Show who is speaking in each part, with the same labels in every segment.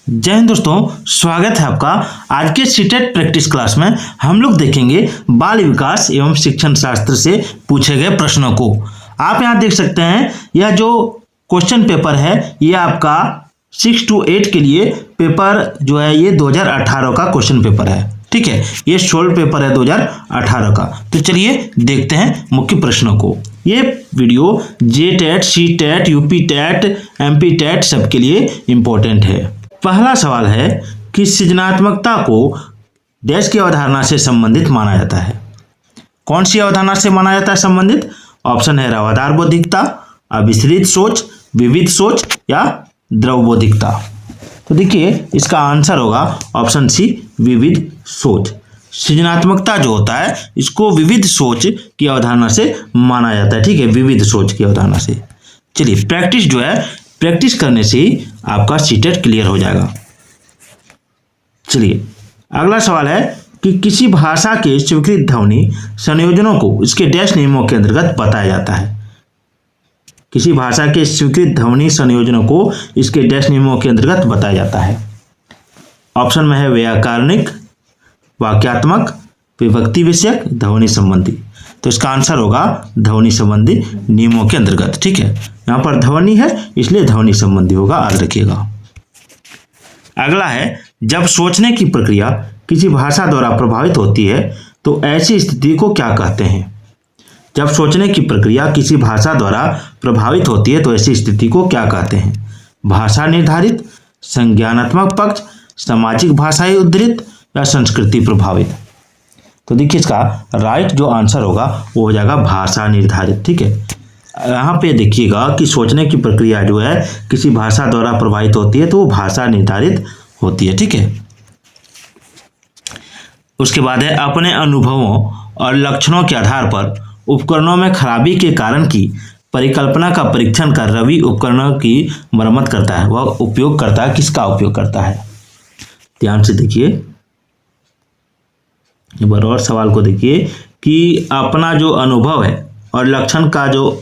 Speaker 1: जय हिंद दोस्तों, स्वागत है आपका। आज के सीटेट प्रैक्टिस क्लास में हम लोग देखेंगे बाल विकास एवं शिक्षण शास्त्र से पूछे गए प्रश्नों को। आप यहां देख सकते हैं, यह जो क्वेश्चन पेपर है यह आपका 6 to 8 के लिए पेपर जो है ये 2018 का क्वेश्चन पेपर है। ठीक है, ये सोल्व पेपर है 2018 का। तो चलिए देखते हैं मुख्य प्रश्नों को। ये video JTET, CTET, UP TET, MP TET सबके लिए इंपॉर्टेंट है। पहला सवाल है कि सृजनात्मकता को डैश की अवधारणा से संबंधित माना जाता है। कौन सी अवधारणा से माना जाता है संबंधित? ऑप्शन है रवादार बौद्धिकता, अविचलित सोच, विविध सोच या द्रव बौद्धिकता। तो देखिए इसका आंसर होगा ऑप्शन सी, विविध सोच। सृजनात्मकता जो होता है इसको विविध सोच की अवधारणा से माना जाता है। ठीक है, विविध सोच की अवधारणा से। चलिए प्रैक्टिस जो है, प्रैक्टिस करने से ही आपका सीटेट क्लियर हो जाएगा। चलिए अगला सवाल है कि किसी भाषा के स्वीकृत ध्वनि संयोजनों को इसके डैश नियमों के अंतर्गत बताया जाता है। किसी भाषा के स्वीकृत ध्वनि संयोजनों को इसके डैश नियमों के अंतर्गत बताया जाता है। ऑप्शन में है व्याकरणिक, वाक्यात्मक, विभक्ति विषयक, ध्वनि संबंधी। तो इसका आंसर होगा ध्वनि संबंधी नियमों के अंतर्गत। ठीक है, यहाँ पर ध्वनि है इसलिए ध्वनि संबंधी होगा, याद रखिएगा। अगला है, जब सोचने की प्रक्रिया किसी भाषा द्वारा प्रभावित होती है तो ऐसी स्थिति को क्या कहते हैं? जब सोचने की प्रक्रिया किसी भाषा द्वारा प्रभावित होती है तो ऐसी स्थिति को क्या कहते हैं? भाषा निर्धारित, संज्ञानात्मक पक्ष, सामाजिक भाषाई उद्धृत या संस्कृति प्रभावित। तो देखिए इसका राइट जो आंसर होगा वो हो जाएगा भाषा निर्धारित। ठीक है, यहाँ पे देखिएगा कि सोचने की प्रक्रिया जो है किसी भाषा द्वारा प्रभावित होती है तो वो भाषा निर्धारित होती है। ठीक है, उसके बाद है अपने अनुभवों और लक्षणों के आधार पर उपकरणों में खराबी के कारण की परिकल्पना का परीक्षण कर रवि उपकरणों की मरम्मत करता है। वह उपयोग करता है, किसका उपयोग करता है? ध्यान से देखिए, एक बार और सवाल को देखिए कि अपना जो अनुभव है और लक्षण का जो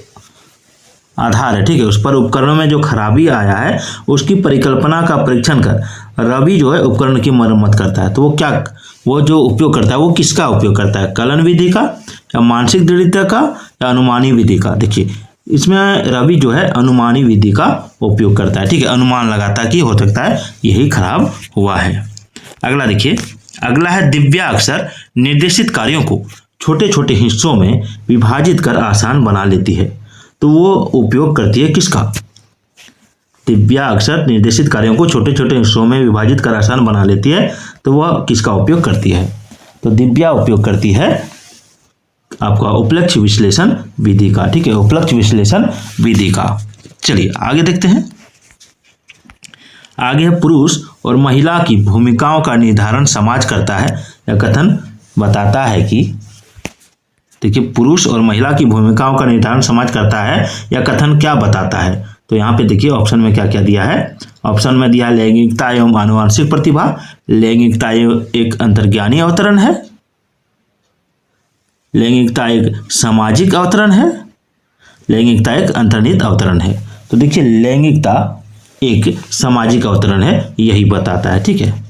Speaker 1: आधार है, ठीक है, उस पर उपकरणों में जो खराबी आया है उसकी परिकल्पना का परीक्षण कर रवि जो है उपकरण की मरम्मत करता है। तो वो जो उपयोग करता है वो किसका उपयोग करता है? कलन विधि का या मानसिक दृढ़ता का या अनुमानी विधि का? देखिए इसमें रवि जो है अनुमानी विधि का उपयोग करता है। ठीक है, अनुमान लगाता है कि हो सकता है यही खराब हुआ है। अगला देखिए, अगला है दिव्याक्षर निर्देशित कार्यों को छोटे छोटे हिस्सों में विभाजित कर आसान बना लेती है। तो वो उपयोग करती है किसका? दिव्याक्षर निर्देशित कार्यों को छोटे छोटे हिस्सों में विभाजित कर आसान बना लेती है, तो वह किसका उपयोग करती है? तो दिव्या उपयोग करती है आपका उपलक्ष्य विश्लेषण विधि का। ठीक है, उपलक्ष्य विश्लेषण विधि का। चलिए आगे देखते हैं। आगे है पुरुष और महिला की भूमिकाओं का निर्धारण समाज करता है या कथन बताता है कि। देखिए पुरुष और महिला की भूमिकाओं का निर्धारण समाज करता है या कथन क्या बताता है? तो यहाँ पे देखिए ऑप्शन में क्या क्या दिया है। ऑप्शन में दिया है लैंगिकता एवं आनुवंशिक प्रतिभा, लैंगिकता एक अंतर्ज्ञानी अवतरण है, लैंगिकता एक सामाजिक अवतरण है, लैंगिकता एक अंतर्निहित अवतरण है। तो देखिए लैंगिकता एक सामाजिक अवतरण है, यही बताता है। ठीक है,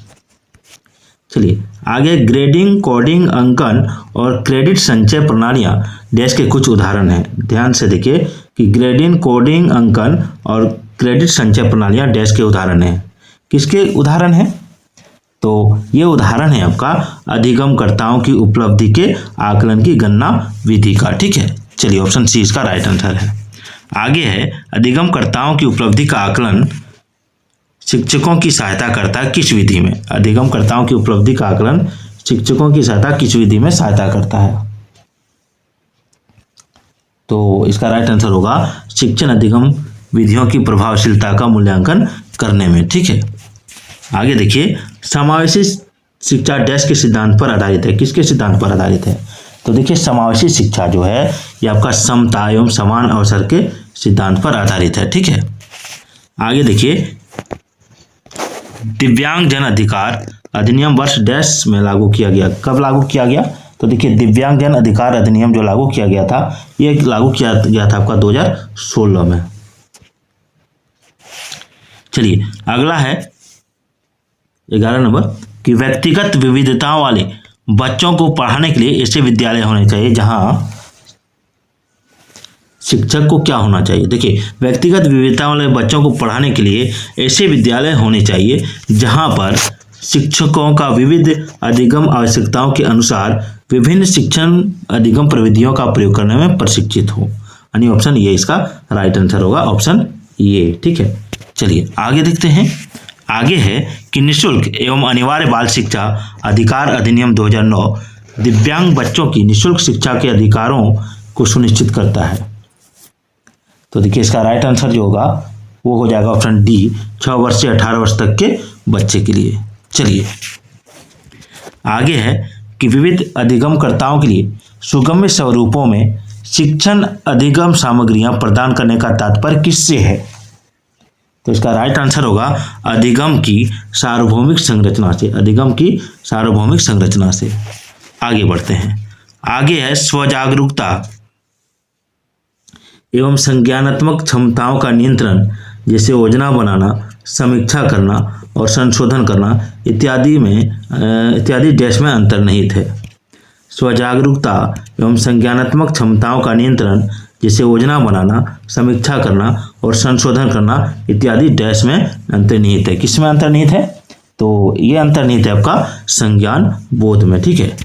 Speaker 1: चलिए आगे ग्रेडिंग, कोडिंग, अंकन और क्रेडिट संचय प्रणालियां डैश के कुछ उदाहरण हैं। ध्यान से देखिए कि ग्रेडिंग, कोडिंग, अंकन और क्रेडिट संचय प्रणालियां डैश के उदाहरण हैं। किसके उदाहरण हैं? तो ये उदाहरण है आपका अधिगमकर्ताओं की उपलब्धि के आकलन की गणना विधि का। ठीक है, चलिए ऑप्शन सी इसका राइट आंसर है। आगे है अधिगमकर्ताओं की उपलब्धि का आकलन शिक्षकों की सहायता करता है किस विधि में? अधिगमकर्ताओं की उपलब्धि का आकलन शिक्षकों की सहायता किस विधि में सहायता करता है? तो इसका राइट आंसर होगा शिक्षण अधिगम विधियों की प्रभावशीलता का मूल्यांकन करने में। ठीक है, आगे देखिए समावेशी शिक्षा डैश के सिद्धांत पर आधारित है। किसके सिद्धांत पर आधारित है? तो देखिए समावेशी शिक्षा जो है ये आपका समता एवं समान अवसर के सिद्धांत पर आधारित है। ठीक है, आगे देखिए दिव्यांग जन अधिकार अधिनियम वर्ष डैश में लागू किया गया। कब लागू किया गया? तो देखिए दिव्यांग जन अधिकार अधिनियम जो लागू किया गया था ये लागू किया गया था आपका 2016 में। चलिए अगला है 11 नंबर कि व्यक्तिगत विविधताओं वाले बच्चों को पढ़ाने के लिए ऐसे विद्यालय होने चाहिए जहां शिक्षक को क्या होना चाहिए। देखिए, व्यक्तिगत विविधता वाले बच्चों को पढ़ाने के लिए ऐसे विद्यालय होने चाहिए जहां पर शिक्षकों का विविध अधिगम आवश्यकताओं के अनुसार विभिन्न शिक्षण अधिगम प्रविधियों का प्रयोग करने में प्रशिक्षित हो। यानी ऑप्शन ये इसका राइट आंसर होगा, ऑप्शन ये। ठीक है, चलिए आगे देखते हैं। आगे है कि निःशुल्क एवं अनिवार्य बाल शिक्षा अधिकार अधिनियम 2009 दिव्यांग बच्चों की निःशुल्क शिक्षा के अधिकारों को सुनिश्चित करता है। तो देखिए, इसका राइट आंसर जो होगा वो हो जाएगा ऑप्शन डी, 6 वर्ष से 18 वर्ष तक के बच्चे के लिए। चलिए आगे है कि विविध अधिगमकर्ताओं के लिए सुगम्य स्वरूपों में शिक्षण अधिगम सामग्रियां प्रदान करने का तात्पर्य किससे है। तो इसका राइट आंसर होगा अधिगम की सार्वभौमिक संरचना से, अधिगम की सार्वभौमिक संरचना से। आगे बढ़ते हैं। आगे है स्वजागरूकता एवं संज्ञानात्मक क्षमताओं का नियंत्रण, जैसे योजना बनाना, समीक्षा करना और संशोधन करना इत्यादि डैश में अंतर्निहित है। स्वजागरूकता एवं संज्ञानात्मक क्षमताओं का नियंत्रण, जैसे योजना बनाना, समीक्षा करना और संशोधन करना इत्यादि डैश में अंतर्निहित है। किस में अंतर्निहित है? तो ये अंतर्निहित है आपका संज्ञान बोध में। ठीक है,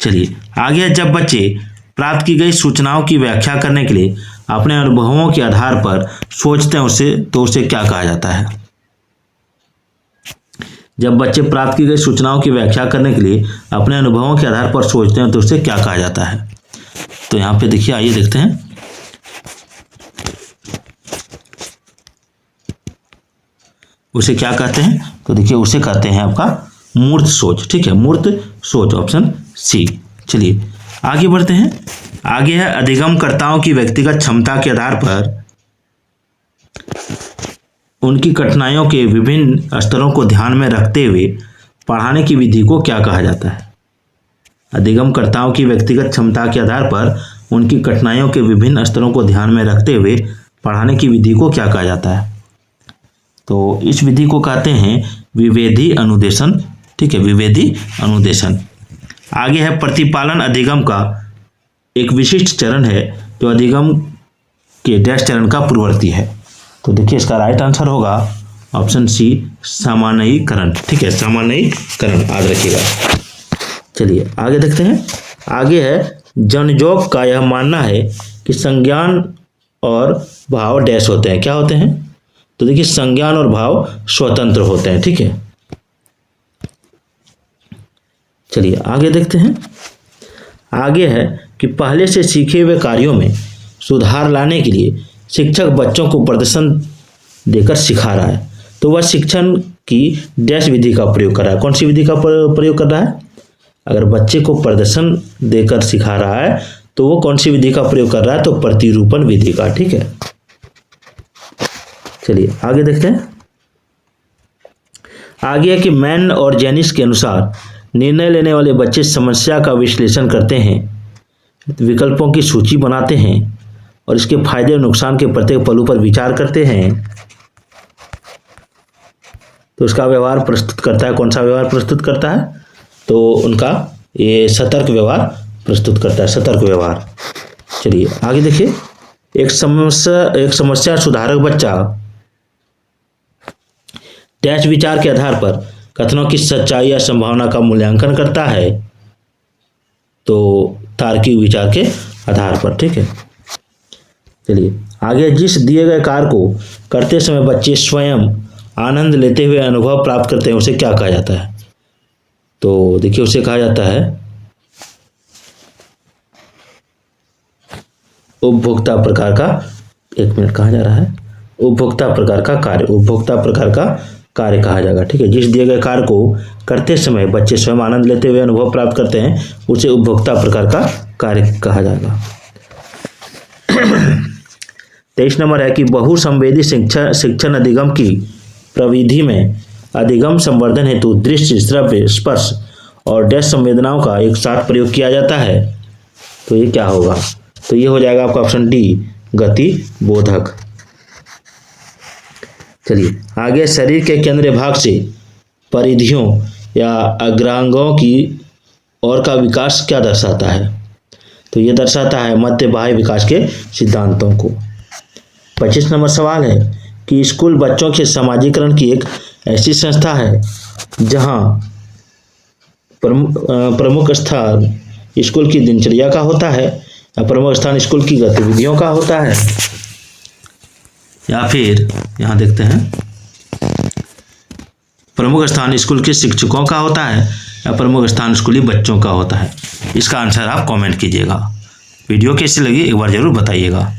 Speaker 1: चलिए आगे। जब बच्चे प्राप्त की गई सूचनाओं की व्याख्या करने के लिए अपने अनुभवों के आधार पर सोचते हैं उसे क्या कहा जाता है। जब बच्चे प्राप्त की गई सूचनाओं की व्याख्या करने के लिए अपने अनुभवों के आधार पर सोचते हैं तो उसे क्या कहा जाता है। तो यहाँ पे देखिए, आइए देखते हैं। उसे क्या कहते हैं? तो देखिए, उसे कहते हैं आपका मूर्त सोच। ठीक है, मूर्त सोच, ऑप्शन सी। चलिए आगे बढ़ते हैं। आगे है अधिगमकर्ताओं की व्यक्तिगत क्षमता के आधार पर उनकी कठिनाइयों के विभिन्न स्तरों को ध्यान में रखते हुए पढ़ाने की विधि को क्या कहा जाता है। अधिगमकर्ताओं की व्यक्तिगत क्षमता के आधार पर उनकी कठिनाइयों के विभिन्न स्तरों को ध्यान में रखते हुए पढ़ाने की विधि को क्या कहा जाता है। तो इस विधि को कहते हैं विभेदी अनुदेशन। ठीक है, विभेदी अनुदेशन। आगे है प्रतिपालन अधिगम का एक विशिष्ट चरण है जो अधिगम के डैश चरण का पूर्ववर्ती है। तो देखिए, इसका राइट आंसर होगा ऑप्शन सी, सामान्यीकरण। ठीक है, सामान्यीकरण याद रखिएगा। चलिए आगे देखते हैं। आगे है जनजोग का यह मानना है कि संज्ञान और भाव डैश होते हैं। क्या होते हैं? तो देखिए, संज्ञान और भाव स्वतंत्र होते हैं। ठीक है, चलिए आगे देखते हैं। आगे है कि पहले से सीखे हुए कार्यों में सुधार लाने के लिए शिक्षक बच्चों को प्रदर्शन देकर सिखा रहा है। तो वह शिक्षण की डैश विधि का प्रयोग कर रहा है। कौन सी विधि का प्रयोग कर रहा है? अगर बच्चे को प्रदर्शन देकर सिखा रहा है तो वो कौन सी विधि का प्रयोग कर रहा है? तो प्रतिरूपण विधि का। ठीक है, चलिए आगे देखते हैं। आगे है कि मैन और जेनिस के अनुसार निर्णय लेने वाले बच्चे समस्या का विश्लेषण करते हैं, विकल्पों की सूची बनाते हैं और इसके फायदे और नुकसान के प्रत्येक पहलू पर विचार करते हैं। तो इसका व्यवहार प्रस्तुत करता है। कौन सा व्यवहार प्रस्तुत करता है? तो उनका ये सतर्क व्यवहार प्रस्तुत करता है, सतर्क व्यवहार। चलिए आगे देखिए। एक समस्या सुधारक बच्चा डैश विचार के आधार पर कथनों की सच्चाई या संभावना का मूल्यांकन करता है। तो तार्किक विचार के आधार पर। ठीक है, चलिए आगे। जिस दिए गए कार्य को करते समय बच्चे स्वयं आनंद लेते हुए अनुभव प्राप्त करते हैं उसे क्या कहा जाता है? तो देखिए, उसे कहा जाता है उपभोक्ता प्रकार का, एक मिनट, कहा जा रहा है उपभोक्ता प्रकार का कार्य, उपभोक्ता प्रकार का कार्य कहा जाएगा। ठीक है, जिस दिए गए कार्य को करते समय बच्चे स्वयं आनंद लेते हुए अनुभव प्राप्त करते हैं उसे उपभोक्ता प्रकार का कार्य कहा जाएगा। 23 नंबर है कि बहुसंवेदी शिक्षण अधिगम की प्रविधि में अधिगम संवर्धन हेतु दृश्य, श्रव्य, स्पर्श और डैश संवेदनाओं का एक साथ प्रयोग किया जाता है। तो ये क्या होगा? तो ये हो जाएगा आपका ऑप्शन डी, गति बोधक। चलिए आगे। शरीर के केंद्रीय भाग से परिधियों या अग्रांगों की और का विकास क्या दर्शाता है? तो ये दर्शाता है मध्य बाह्य विकास के सिद्धांतों को। 25 नंबर सवाल है कि स्कूल बच्चों के समाजीकरण की एक ऐसी संस्था है जहां प्रमुख स्थान स्कूल की दिनचर्या का होता है, या प्रमुख स्थान स्कूल की गतिविधियों का होता है, या फिर यहाँ देखते हैं प्रमुख स्थान स्कूल के शिक्षकों का होता है, या प्रमुख स्थान स्कूली बच्चों का होता है। इसका आंसर आप कमेंट कीजिएगा। वीडियो कैसी लगी एक बार जरूर बताइएगा।